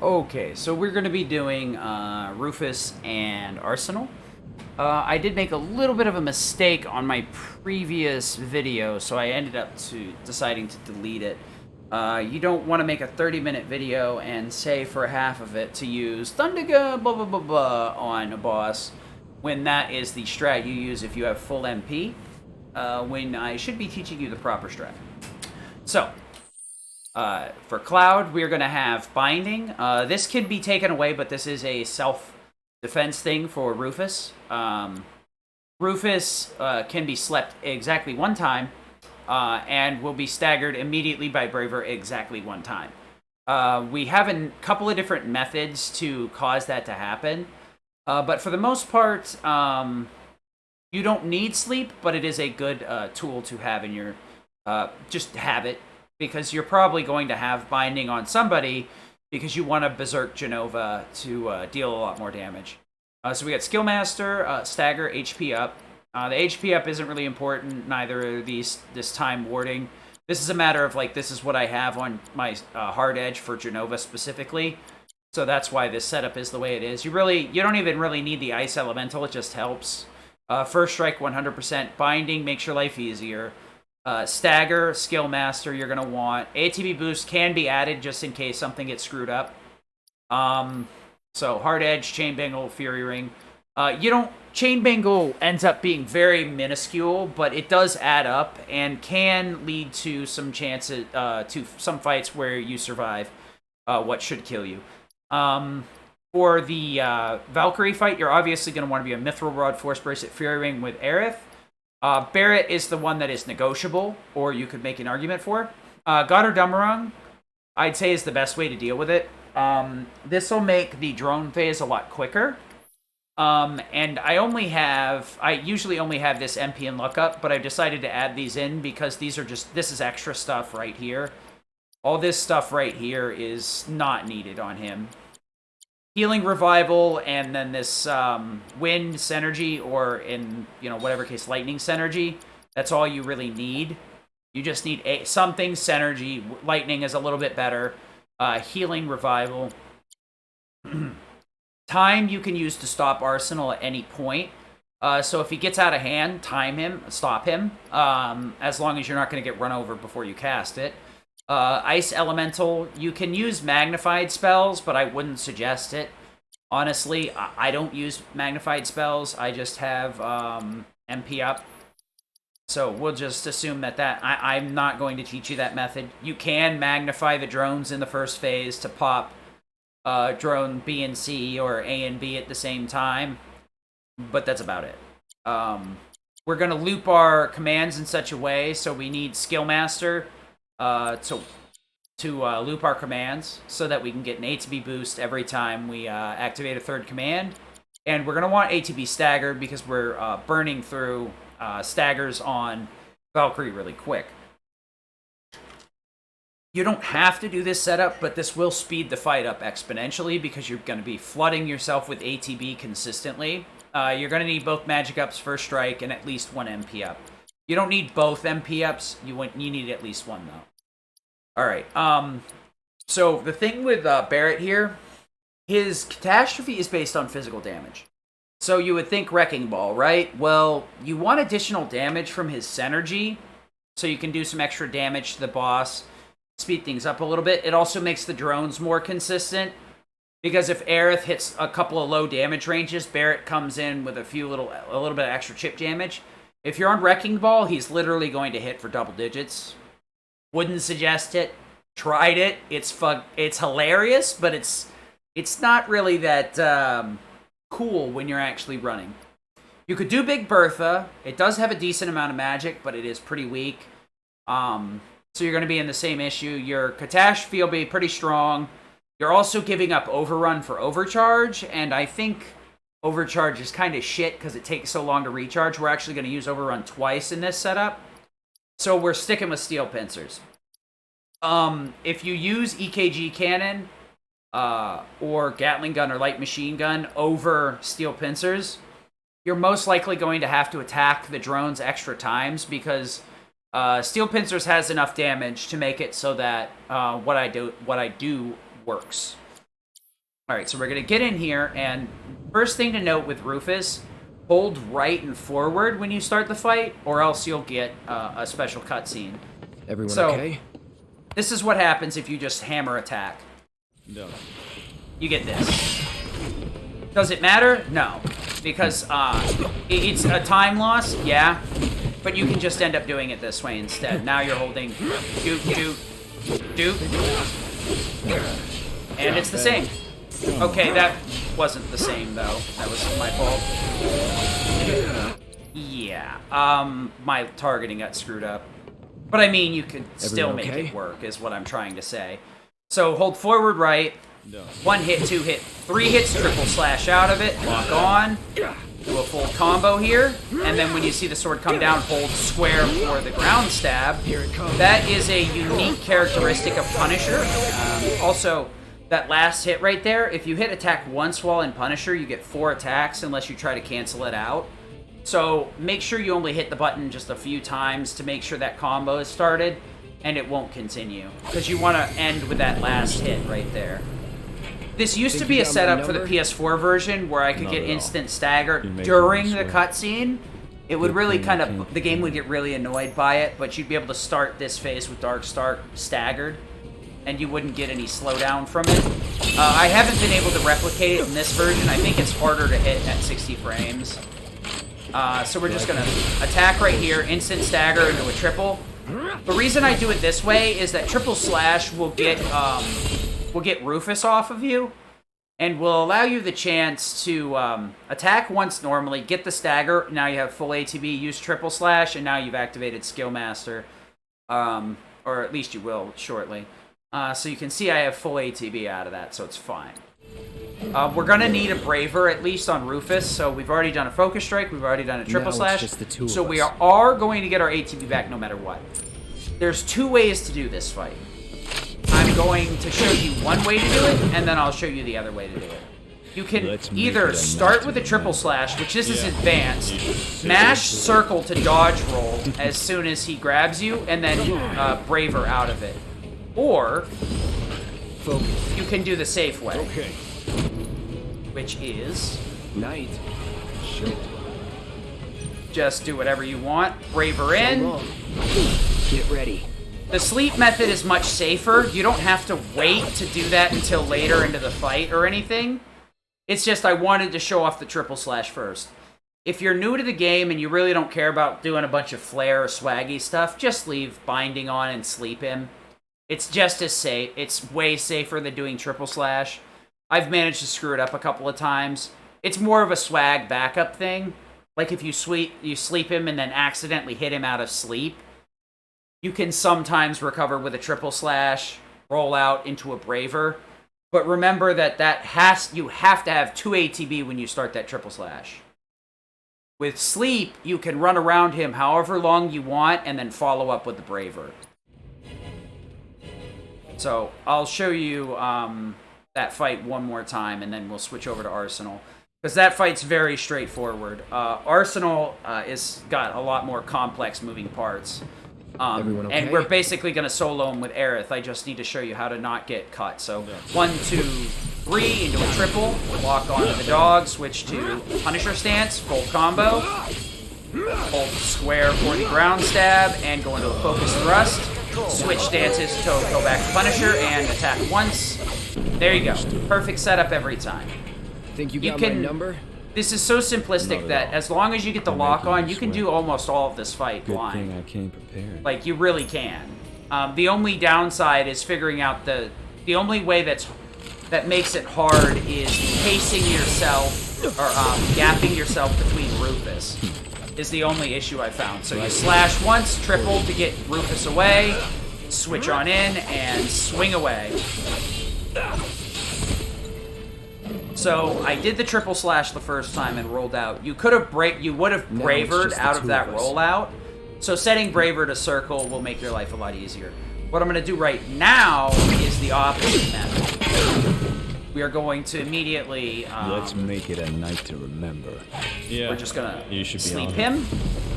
Okay, so we're going to be doing Rufus and Arsenal. I did make a little bit of a mistake on my previous video, so I ended up deciding to delete it. You don't want to make a 30-minute video and say for half of it to use Thunderga blah blah blah blah on a boss when that is the strat you use if you have full MP, when I should be teaching you the proper strat. So, for Cloud, we're going to have Binding. This can be taken away, but this is a self-defense thing for Rufus. Rufus can be slept exactly one time, and will be staggered immediately by Braver exactly one time. We have a couple of different methods to cause that to happen, but for the most part, you don't need sleep, but it is a good tool to have in your... just have it, because you're probably going to have Binding on somebody because you want to Berserk Genova to deal a lot more damage. So we got Skill Master, Stagger, HP up. The HP up isn't really important, neither are these this time warding. This is a matter of, like, this is what I have on my hard edge for Genova specifically. So that's why this setup is the way it is. You don't even really need the Ice Elemental, it just helps. First Strike 100%, Binding makes your life easier. Stagger, Skill Master, you're going to want. ATB Boost can be added just in case something gets screwed up. So, Hard Edge, Chain Bangle, Fury Ring. Chain Bangle ends up being very minuscule, but it does add up and can lead to some chances, to some fights where you survive what should kill you. For the Valkyrie fight, you're obviously going to want to be a Mithril Rod, Force Bracelet, Fury Ring with Aerith. Barrett is the one that is negotiable, or you could make an argument for. God or Dummerung, I'd say, is the best way to deal with it. This will make the drone phase a lot quicker. And I usually only have this MP and Luck Up, but I've decided to add these in because this is extra stuff right here. All this stuff right here is not needed on him. Healing Revival, and then this Wind Synergy, or in, whatever case, Lightning Synergy. That's all you really need. You just need something Synergy. Lightning is a little bit better. Healing Revival. Time you can use to stop Arsenal at any point. So if he gets out of hand, time him, stop him. As long as you're not going to get run over before you cast it. Ice Elemental, you can use magnified spells, but I wouldn't suggest it. Honestly, I don't use magnified spells. I just have MP up. So we'll just assume that I'm not going to teach you that method. You can magnify the drones in the first phase to pop drone B and C or A and B at the same time, but that's about it. We're going to loop our commands in such a way, so we need Skill Master to loop our commands so that we can get an ATB boost every time we activate a third command. And we're going to want ATB Stagger because we're burning through staggers on Valkyrie really quick. You don't have to do this setup, but this will speed the fight up exponentially because you're going to be flooding yourself with ATB consistently. You're going to need both Magic Ups, First Strike, and at least one MP up. You don't need both MP ups. You need at least one, though. Alright, so the thing with Barrett here, his Catastrophe is based on physical damage. So you would think Wrecking Ball, right? Well, you want additional damage from his Synergy, so you can do some extra damage to the boss, speed things up a little bit. It also makes the drones more consistent, because if Aerith hits a couple of low damage ranges, Barrett comes in with a little bit of extra chip damage. If you're on Wrecking Ball, he's literally going to hit for double digits. Wouldn't suggest it. Tried it. It's hilarious, but it's not really that cool when you're actually running. You could do Big Bertha. It does have a decent amount of magic, but it is pretty weak. So you're going to be in the same issue. Your Catastrophe will be pretty strong. You're also giving up Overrun for Overcharge, and I think Overcharge is kind of shit because it takes so long to recharge. We're actually going to use Overrun twice in this setup. So we're sticking with Steel Pincers. If you use EKG Cannon, or Gatling Gun or Light Machine Gun over Steel Pincers, you're most likely going to have to attack the drones extra times because Steel Pincers has enough damage to make it so that what I do works. All right, so we're going to get in here, and first thing to note with Rufus, hold right and forward when you start the fight, or else you'll get a special cutscene. Everyone So, okay? this is what happens if you just hammer attack. No. You get this. Does it matter? No. Because it's a time loss, yeah, but you can just end up doing it this way instead. Now you're holding doot, doot, doot, and it's the same. Okay, that wasn't the same, though. That was my fault. Yeah, my targeting got screwed up. But I mean, you could still make it work, is what I'm trying to say. So hold forward right, 1 hit, 2 hit, 3 hits, triple slash out of it, lock on, do a full combo here, and then when you see the sword come down, hold square for the ground stab. That is a unique characteristic of Punisher. Also, that last hit right there, if you hit attack once while in Punisher, you get 4 attacks unless you try to cancel it out. So make sure you only hit the button just a few times to make sure that combo is started, and it won't continue. Because you want to end with that last hit right there. This used to be a setup for the PS4 version where I could get instant stagger during the cutscene. It would really kind of, the game would get really annoyed by it, but you'd be able to start this phase with Dark Start staggered, and you wouldn't get any slowdown from it. I haven't been able to replicate it in this version. I think it's harder to hit at 60 frames. So we're just going to attack right here, instant stagger into a triple. The reason I do it this way is that triple slash will get Rufus off of you, and will allow you the chance to attack once normally, get the stagger, now you have full ATB, use triple slash, and now you've activated Skill Master. Or at least you will shortly. So you can see I have full ATB out of that, so it's fine. We're going to need a Braver, at least on Rufus, so we've already done a Focus Strike, we've already done a Triple Slash, so we are going to get our ATB back no matter what. There's 2 ways to do this fight. I'm going to show you one way to do it, and then I'll show you the other way to do it. You can either start with a Triple Slash, which this is advanced, mash circle to dodge roll as soon as he grabs you, and then Braver out of it. Or you can do the safe way, which is just do whatever you want. Braver in. Get ready. The sleep method is much safer. You don't have to wait to do that until later into the fight or anything. It's just I wanted to show off the Triple Slash first. If you're new to the game and you really don't care about doing a bunch of flair or swaggy stuff, just leave Binding on and sleep him. It's just as safe. It's way safer than doing Triple Slash. I've managed to screw it up a couple of times. It's more of a swag backup thing. Like if you sleep him and then accidentally hit him out of sleep, you can sometimes recover with a Triple Slash, roll out into a Braver. But remember that you have to have 2 ATB when you start that Triple Slash. With sleep, you can run around him however long you want and then follow up with the Braver. So I'll show you that fight one more time, and then we'll switch over to Arsenal. Because that fight's very straightforward. Arsenal is got a lot more complex moving parts. Everyone okay? And we're basically going to solo him with Aerith. I just need to show you how to not get cut. So 1, 2, 3 into a triple. Lock onto the dog. Switch to Punisher stance. Full combo. Hold square for the ground stab. And go into a focus thrust. Switch stances to go back to Punisher and attack once. There you go. Perfect setup every time. Think you got my number? This is so simplistic that as long as you get the lock on, you can do almost all of this fight blind. Good thing I came prepared. Like, you really can. The only downside is figuring out the only way that makes it hard is pacing yourself, or gapping yourself between Rufus, is the only issue I found. So you slash once, triple to get Rufus away, switch on in, and swing away. So I did the Triple Slash the first time and rolled out. You would have Bravered out of that rollout. So setting Braver to circle will make your life a lot easier. What I'm going to do right now is the opposite method. We are going to immediately... Let's make it a night to remember. Yeah. We're just going to sleep on him.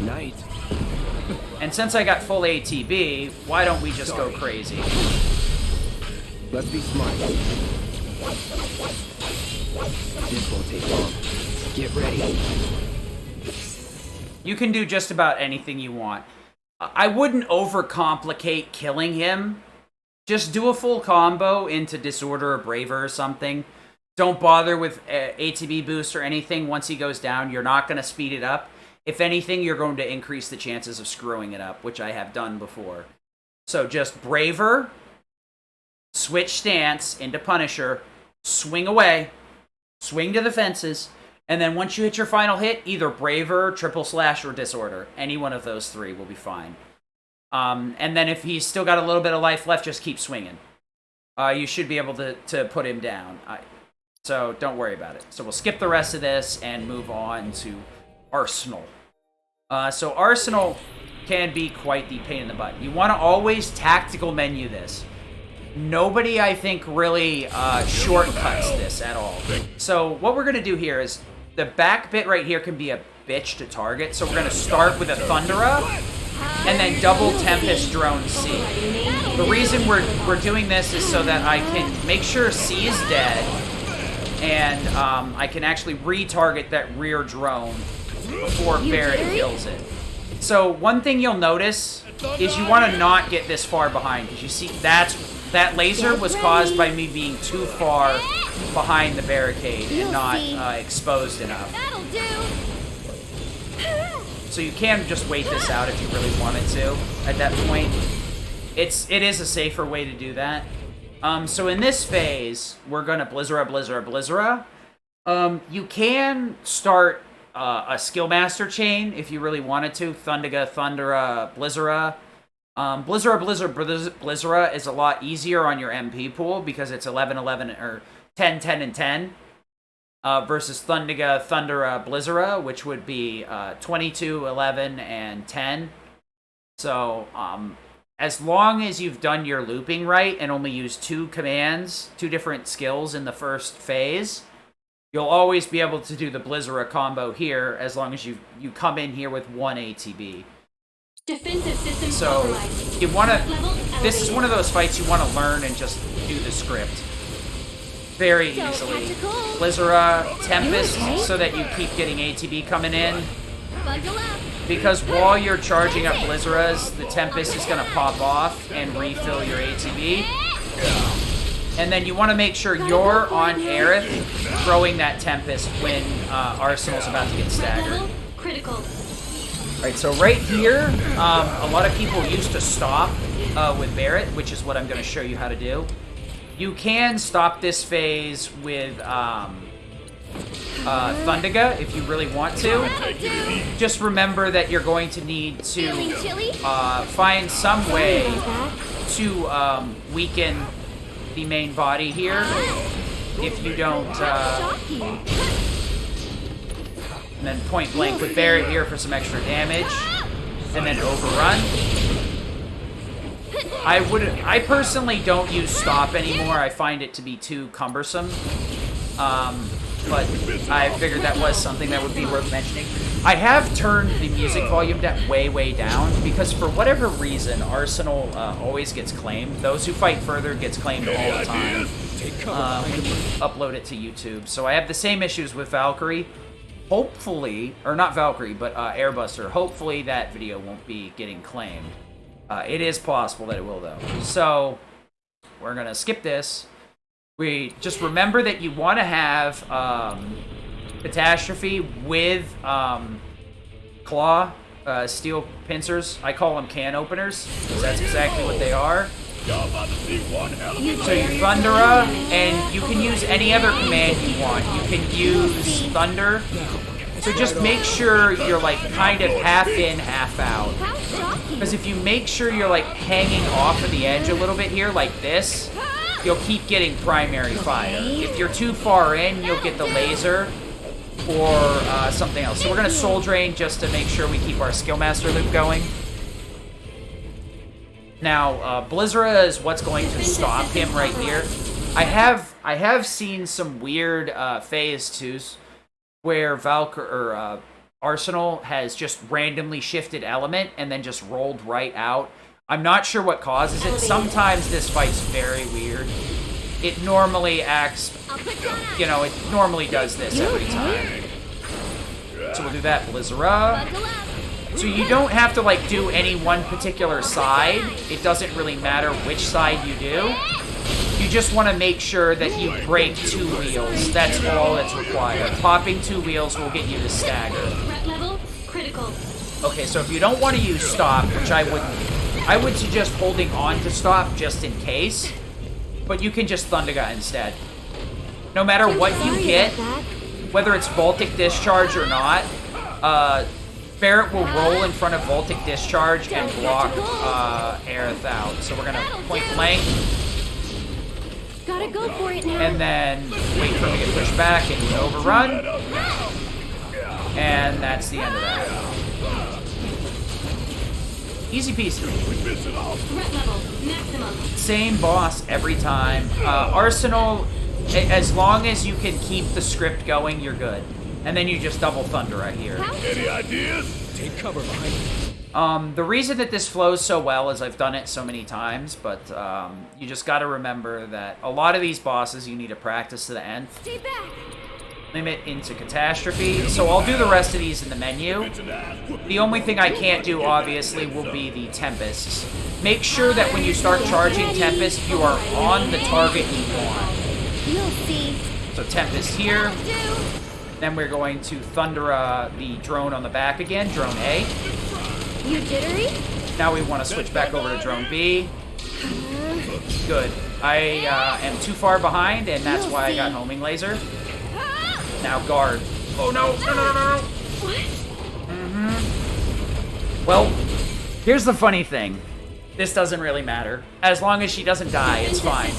Night. And since I got full ATB, why don't we just go crazy? Let's be smart. Get ready. You can do just about anything you want. I wouldn't overcomplicate killing him. Just do a full combo into Disorder or Braver or something. Don't bother with ATB boost or anything. Once he goes down, you're not going to speed it up. If anything, you're going to increase the chances of screwing it up, which I have done before. So just Braver, switch stance into Punisher, swing away, swing to the fences, and then once you hit your final hit, either Braver, Triple Slash, or Disorder. Any one of those three will be fine. And then if he's still got a little bit of life left, just keep swinging. You should be able to put him down. So don't worry about it. So we'll skip the rest of this and move on to Arsenal. So Arsenal can be quite the pain in the butt. You want to always tactical menu this. Nobody, I think, really shortcuts this at all. So what we're going to do here is the back bit right here can be a bitch to target. So we're going to start with a Thundera and then double Tempest Drone C. The reason we're doing this is so that I can make sure C is dead and I can actually retarget that rear drone before Barrett kills it. So one thing you'll notice is you want to not get this far behind, because you see that laser was caused by me being too far behind the barricade and not exposed enough. So you can just wait this out if you really wanted to at that point. It is a safer way to do that. So in this phase, we're going to Blizzara, Blizzara, Blizzara. You can start a Skill Master chain if you really wanted to. Thundiga, Thundera, Blizzara. Blizzara, Blizzara, Blizzara is a lot easier on your MP pool because it's 11, 11, or 10, 10, and 10. Versus Thundiga, Thundera, Blizzara, which would be 22, 11, and 10. So, as long as you've done your looping right and only used two commands, two different skills in the first phase, you'll always be able to do the Blizzara combo here as long as you come in here with one ATB. Defensive system so, authorized. you want to... This is one of those fights you want to learn and just do the script very easily. Blizzara, Tempest, so that you keep getting ATB coming in. Because while you're charging up Blizzaras, the Tempest is going to pop off and refill your ATB. And then you want to make sure you're on Aerith throwing that Tempest when Arsenal's about to get staggered. Critical. Alright, so right here, a lot of people used to stop with Barrett, which is what I'm going to show you how to do. You can stop this phase with Thundiga if you really want to. Just remember that you're going to need to find some way to weaken the main body here. If you don't... and then point blank with Barrett here for some extra damage. And then overrun. I personally don't use stop anymore. I find it to be too cumbersome. But I figured that was something that would be worth mentioning. I have turned the music volume way down because for whatever reason, Arsenal always gets claimed. Those who fight further gets claimed all the time. When you upload it to YouTube. So I have the same issues with Valkyrie. Hopefully, or not Valkyrie, but Airbuster. Hopefully that video won't be getting claimed. It is possible that it will, though. So, we're going to skip this. We just remember that you want to have Catastrophe with Claw, steel pincers. I call them can openers, because that's exactly what they are. So you Thundera, and you can use any other command you want. You can use Thunder. So just make sure you're like kind of half in, half out. Because if you make sure you're like hanging off of the edge a little bit here, like this, you'll keep getting primary fire. If you're too far in, you'll get the laser or something else. So we're going to Soul Drain just to make sure we keep our Skill Master loop going. Now, Blizzara is what's going to stop him right here. I have seen some weird phase 2s where Arsenal has just randomly shifted element and then just rolled right out. I'm not sure what causes it. Sometimes this fight's very weird. It normally acts, it normally does this every time. So we'll do that, Blizzara. Buckle up. So you don't have to like do any one particular side. It doesn't really matter which side you do. You just want to make sure that you break 2 wheels. That's all that's required. Popping 2 wheels will get you to stagger. Threat level critical. Okay, so if you don't want to use stop, which I wouldn't, I would suggest holding on to stop just in case. But you can just Thundergut instead. No matter what you get, whether it's Voltic Discharge or not, Barret will roll in front of Voltic Discharge and block Aerith out. So we're gonna point blank, Gotta go for it now. and then wait for him to get pushed back and overrun. And that's the end of that. Easy peasy. Threat level maximum. Same boss every time. Arsenal, as long as you can keep the script going, you're good. And then you just double Thunder right here. Any ideas? Take cover behind me. The reason that this flows so well is I've done it so many times, but you just got to remember that a lot of these bosses you need to practice to the end. Stay back. Limit into Catastrophe. So I'll do the rest of these in the menu. The only thing I can't do, obviously, will be the Tempests. Make sure that when you start charging Tempest, you are on the target you want. You'll see. So Tempest here. Do. Then we're going to Thunder the drone on the back again, Drone A. You jittery? Now we want to switch back over to Drone B. Good. I am too far behind, and that's why I got Homing Laser. Now guard. Oh no, no, no, no, no. What? Well, here's the funny thing. This doesn't really matter. As long as she doesn't die, it's fine.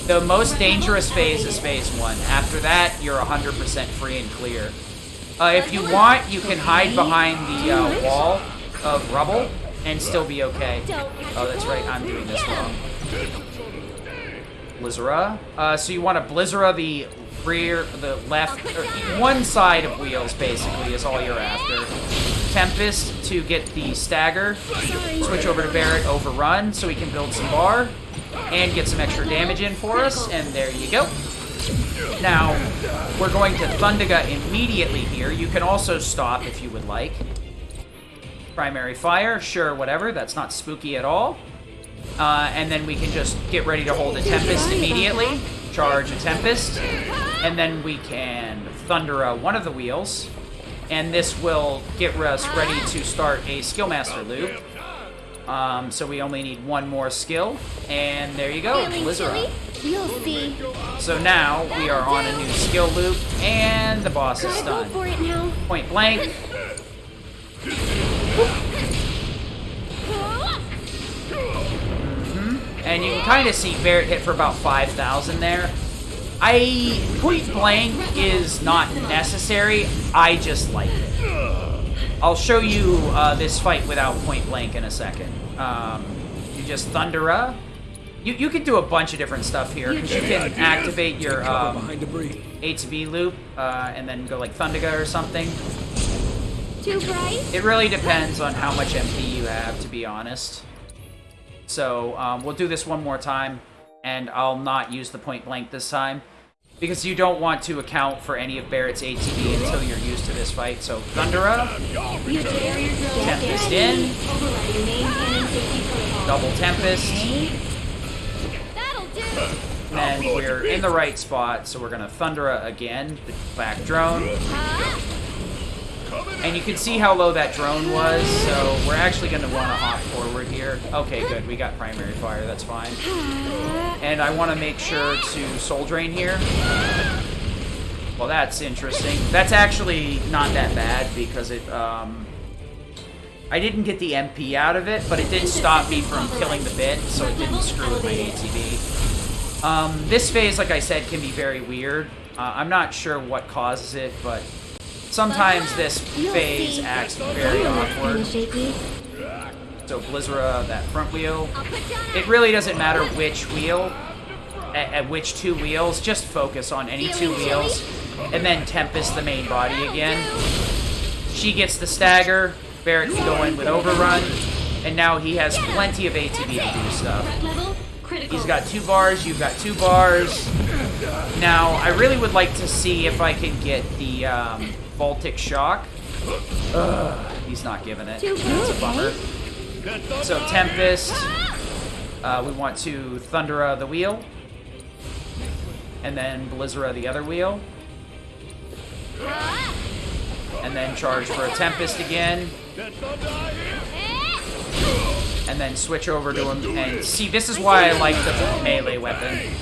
The most dangerous phase is phase 1. After that, you're 100% free and clear. If you want, you can hide behind the wall of rubble and still be okay. Oh, that's right, I'm doing this wrong. Blizzara. So you want to Blizzara the rear, the left, or one side of wheels, basically, is all you're after. Tempest to get the stagger. Switch over to Barret, overrun, so we can build some bar and get some extra damage in for us, and there you go. Now, we're going to Thundergut immediately here. You can also stop if you would like. Primary fire, sure, whatever, that's not spooky at all. And then we can just get ready to hold a Tempest immediately. Charge a Tempest. And then we can Thunder one of the wheels. And this will get us ready to start a Skillmaster loop. So we only need one more skill. And there you go, Blizzara. You'll see. So now we are on a new skill loop, and the boss is Go stunned. for it now. Point blank. And you can kind of see Barret hit for about 5,000 there. Point blank is not necessary. I just like it. I'll show you this fight without point blank in a second. You just Thundera. You can do a bunch of different stuff here because you can activate your A to B loop and then go like Thunderga or something. Too bright? It really depends on how much MP you have, to be honest. So we'll do this one more time, and I'll not use the point blank this time because you don't want to account for any of Barret's ATB until you're used to this fight. So Thundera, You dare your drone. Tempest in, Overriding main cannon safety protocol. double Tempest, That'll do. and then we're in the right spot, so we're gonna Thundera again, the back drone. And you can see how low that drone was, so we're actually going to want to hop forward here. Okay, good. We got primary fire. That's fine. And I want to make sure to soul drain here. Well, that's interesting. That's actually not that bad because it... I didn't get the MP out of it, but it did stop me from killing the bit, so it didn't screw with my ATB. This phase, like I said, can be very weird. I'm not sure what causes it, but... sometimes this phase acts very awkward. So Blizzara, that front wheel. It really doesn't matter which wheel, at which 2 wheels. Just focus on any 2 wheels. And then Tempest the main body again. She gets the stagger. Barret can go in with overrun. And now he has plenty of ATB to do stuff. He's got 2 bars, you've got 2 bars. Now, I really would like to see if I can get the Voltic Shock. He's not giving it. That's a bummer. So, Tempest. We want to Thundera the wheel. And then Blizzara the other wheel. And then charge for a Tempest again. And then switch over to him. And see, this is why I like the melee weapon.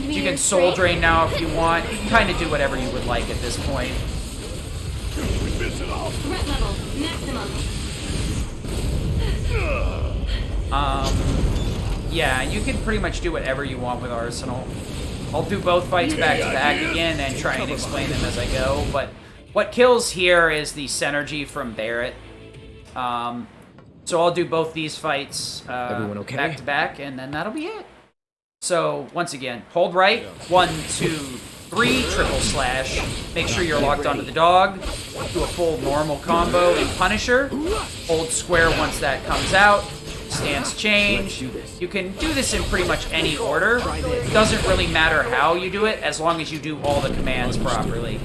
You can soul drain now if you want. You can kind of do whatever you would like at this point. Threat level maximum. Yeah, you can pretty much do whatever you want with Arsenal. I'll do both fights back to back again and try and explain them as I go, but what kills here is the synergy from Barret. So I'll do both these fights Everyone okay? back to back, and then that'll be it. So, once again, hold right, 1, 2, 3, triple slash. Make sure you're locked onto the dog. Do a full normal combo in Punisher. Hold square once that comes out. Stance change. You can do this in pretty much any order. It doesn't really matter how you do it, as long as you do all the commands properly.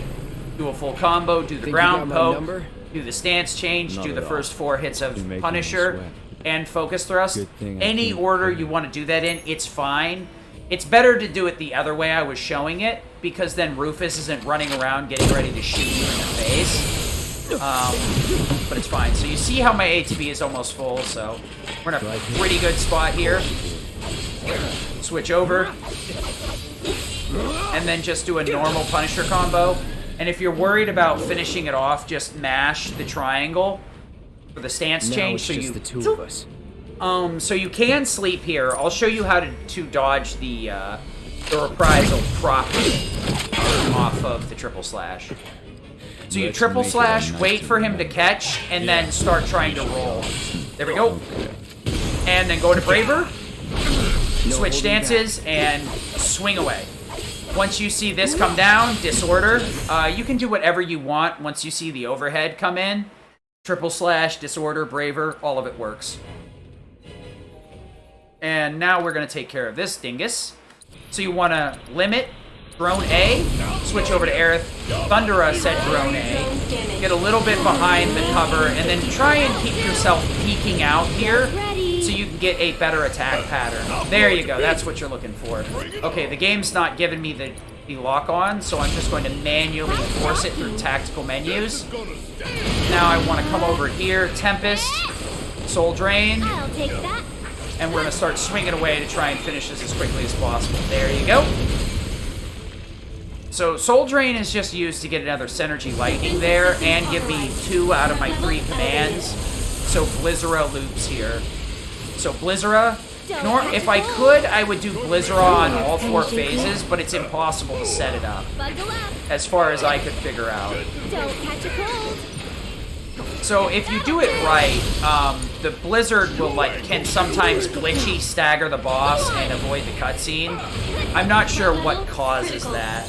Do a full combo, do the ground poke, do the stance change, do the first 4 hits of Punisher, and focus thrust. Any order you want to do that in, it's fine. It's better to do it the other way I was showing it, because then Rufus isn't running around getting ready to shoot you in the face. But it's fine. So you see how my ATB is almost full, so we're in a pretty good spot here. Switch over. And then just do a normal Punisher combo. And if you're worried about finishing it off, just mash the triangle for the stance change. So you, the 2 of us. So you can sleep here. I'll show you how to dodge the reprisal properly off of the triple slash. So you triple slash, wait for him to catch, and then start trying to roll. There we go. And then go to Braver, switch stances, and swing away. Once you see this come down, disorder, you can do whatever you want once you see the overhead come in. Triple slash, disorder, braver, all of it works. And now we're going to take care of this dingus. So you want to limit, drone A, switch over to Aerith, Thundera said drone A, get a little bit behind the cover, and then try and keep yourself peeking out here so you can get a better attack pattern. There you go, that's what you're looking for. Okay, the game's not giving me the lock on, so I'm just going to manually force it through tactical menus. Now I want to come over here, Tempest, Soul Drain, I'll take that. and we're going to start swinging away to try and finish this as quickly as possible. There you go. So Soul Drain is just used to get another Synergy Lightning there and give me 2 out of my 3 commands. So Blizzara loops here. So Blizzara, if I could, I would do Blizzara on all 4 phases, but it's impossible to set it up, as far as I could figure out. Don't catch a cold. So if you do it right, the Blizzard will can sometimes glitchy stagger the boss and avoid the cutscene. I'm not sure what causes that.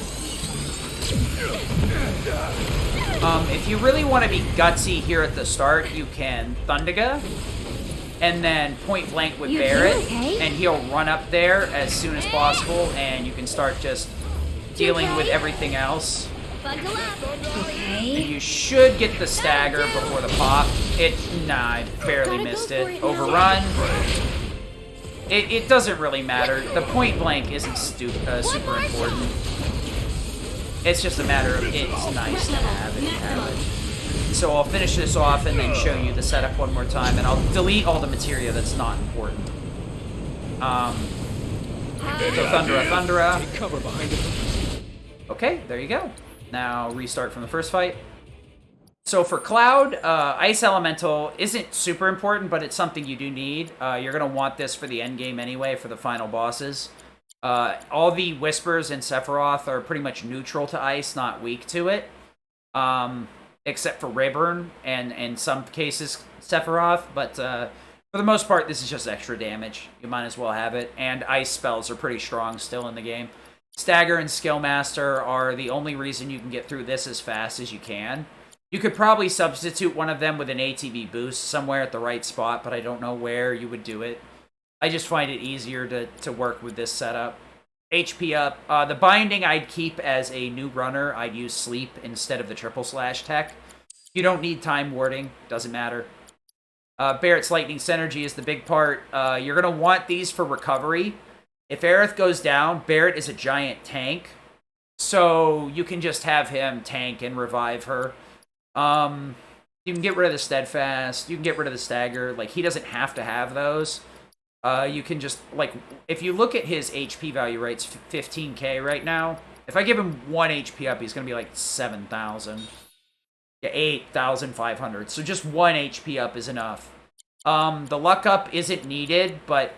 If you really want to be gutsy here at the start, you can Thundiga, and then point blank with Barret, and he'll run up there as soon as possible, and you can start just dealing with everything else. Okay. And you should get the stagger before the pop. Nah, I barely missed it. Overrun. It doesn't really matter. The point blank isn't super important. It's just a matter of it's nice to have it. So I'll finish this off and then show you the setup one more time, and I'll delete all the materia that's not important. So Thundera. Take cover behind it. Okay, there you go. Now restart from the first fight. So for Cloud, Ice Elemental isn't super important, but it's something you do need. You're going to want this for the end game anyway, for the final bosses. All the Whispers in Sephiroth are pretty much neutral to Ice, not weak to it. Except for Rayburn and in some cases Sephiroth, but for the most part this is just extra damage. You might as well have it, and Ice spells are pretty strong still in the game. Stagger and Skillmaster are the only reason you can get through this as fast as you can. You could probably substitute one of them with an ATB boost somewhere at the right spot, but I don't know where you would do it. I just find it easier to work with this setup. HP up. The binding I'd keep as a new runner. I'd use sleep instead of the triple slash tech. You don't need time warding. Doesn't matter. Barrett's lightning synergy is the big part. You're going to want these for recovery. If Aerith goes down, Barrett is a giant tank. So you can just have him tank and revive her. You can get rid of the steadfast. You can get rid of the stagger. Like, he doesn't have to have those. You can just, like, if you look at his HP value, right, it's 15k right now. If I give him 1 HP up, he's going to be like 7,000. Yeah, 8,500. So just 1 HP up is enough. The luck up isn't needed, but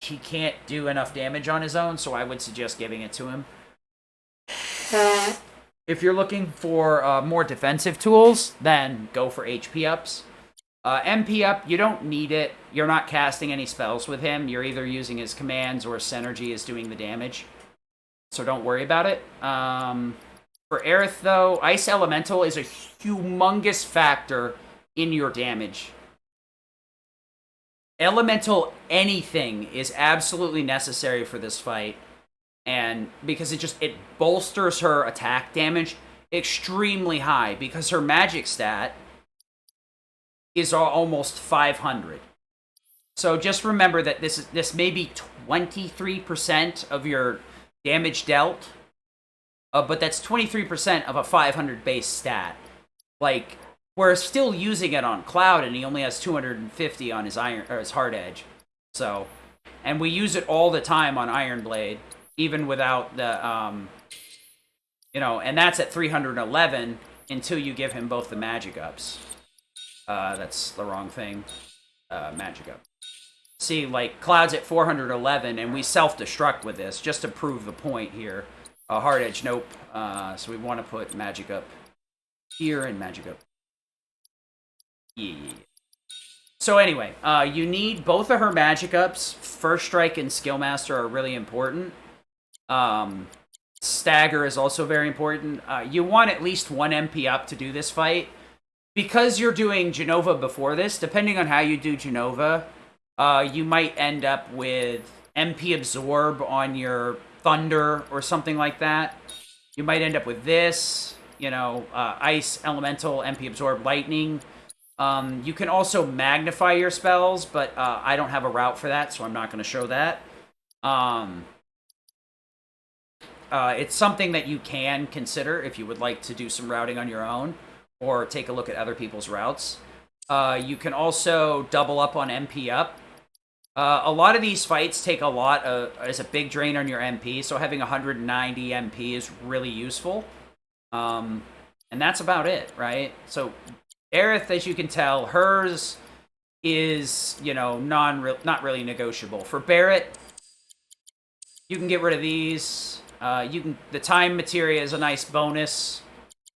he can't do enough damage on his own, so I would suggest giving it to him. If you're looking for more defensive tools, then go for HP ups. MP up, you don't need it. You're not casting any spells with him. You're either using his commands or synergy is doing the damage. So don't worry about it. For Aerith, though, Ice Elemental is a humongous factor in your damage. Elemental anything is absolutely necessary for this fight. And because it bolsters her attack damage extremely high. Because her magic stat is almost 500. So just remember that this may be 23% of your damage dealt. But that's 23% of a 500 base stat. Like, we're still using it on Cloud, and he only has 250 on his his hard edge. So, and we use it all the time on Iron Blade, even without the and that's at 311 until you give him both the magic ups. That's the wrong thing. Magic up. See, like, Cloud's at 411, and we self-destruct with this just to prove the point here. Hard edge, nope. So we want to put magic up here and magic up. Yeah. So anyway, you need both of her magic ups. First Strike and Skill Master are really important. Stagger is also very important. You want at least 1 MP up to do this fight. Because you're doing Genova before this, depending on how you do Genova, you might end up with MP Absorb on your Thunder or something like that. You might end up with this, Ice, Elemental, MP Absorb, Lightning. You can also magnify your spells, but I don't have a route for that, so I'm not going to show that. It's something that you can consider if you would like to do some routing on your own or take a look at other people's routes. You can also double up on MP up. A lot of these fights take as a big drain on your MP, so having 190 MP is really useful. And that's about it, right? So Aerith, as you can tell, hers is, not really negotiable. For Barrett, you can get rid of these. The time materia is a nice bonus,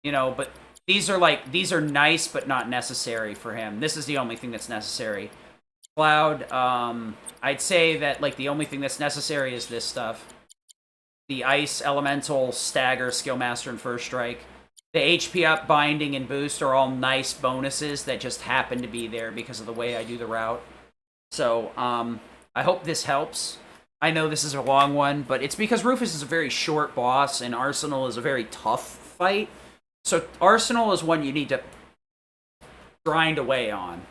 but these are nice but not necessary for him. This is the only thing that's necessary. Cloud, I'd say that, the only thing that's necessary is this stuff. The Ice, Elemental, Stagger, Skill Master, and First Strike. The HP up, Binding, and Boost are all nice bonuses that just happen to be there because of the way I do the route. So, I hope this helps. I know this is a long one, but it's because Rufus is a very short boss, and Arsenal is a very tough fight. So, Arsenal is one you need to grind away on.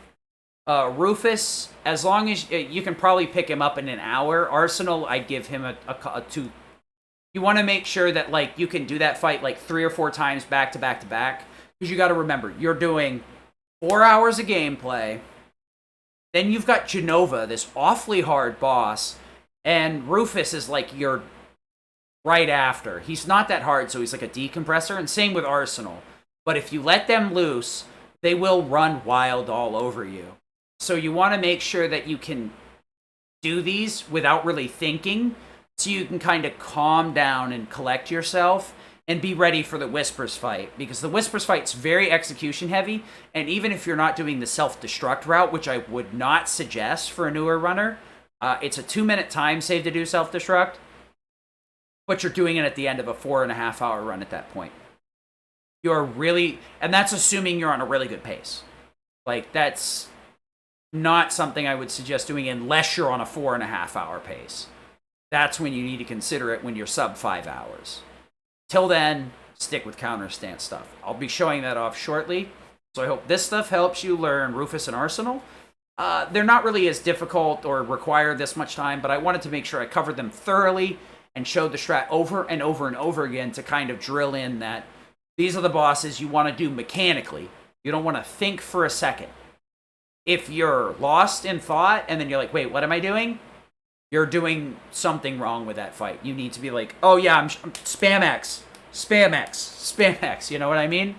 Rufus, as long as you can probably pick him up in an hour. Arsenal, I'd give him a 2. You want to make sure that, you can do that fight, 3 or 4 times back to back to back. Because you got to remember, you're doing 4 hours of gameplay. Then you've got Genova, this awfully hard boss. And Rufus is, your right after. He's not that hard, so he's like a decompressor. And same with Arsenal. But if you let them loose, they will run wild all over you. So you want to make sure that you can do these without really thinking, so you can kind of calm down and collect yourself and be ready for the Whispers fight. Because the Whispers fight's very execution heavy, and even if you're not doing the self-destruct route, which I would not suggest for a newer runner, it's a 2-minute time save to do self-destruct, but you're doing it at the end of a 4.5 hour run at that point. And that's assuming you're on a really good pace. That's not something I would suggest doing unless you're on a 4.5 hour pace. that's when you need to consider it when you're sub 5 hours. Till then, stick with counter stance stuff. I'll be showing that off shortly. So I hope this stuff helps you learn Rufus and Arsenal. They're not really as difficult or require this much time, but I wanted to make sure I covered them thoroughly and showed the strat over and over and over again to kind of drill in that these are the bosses you want to do mechanically. You don't want to think for a second. If you're lost in thought and then you're like, wait, what am I doing? You're doing something wrong with that fight. You need to be like, oh yeah, I'm spam X, spam X, spam X. You know what I mean?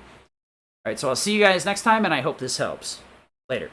All right, so I'll see you guys next time, and I hope this helps. Later.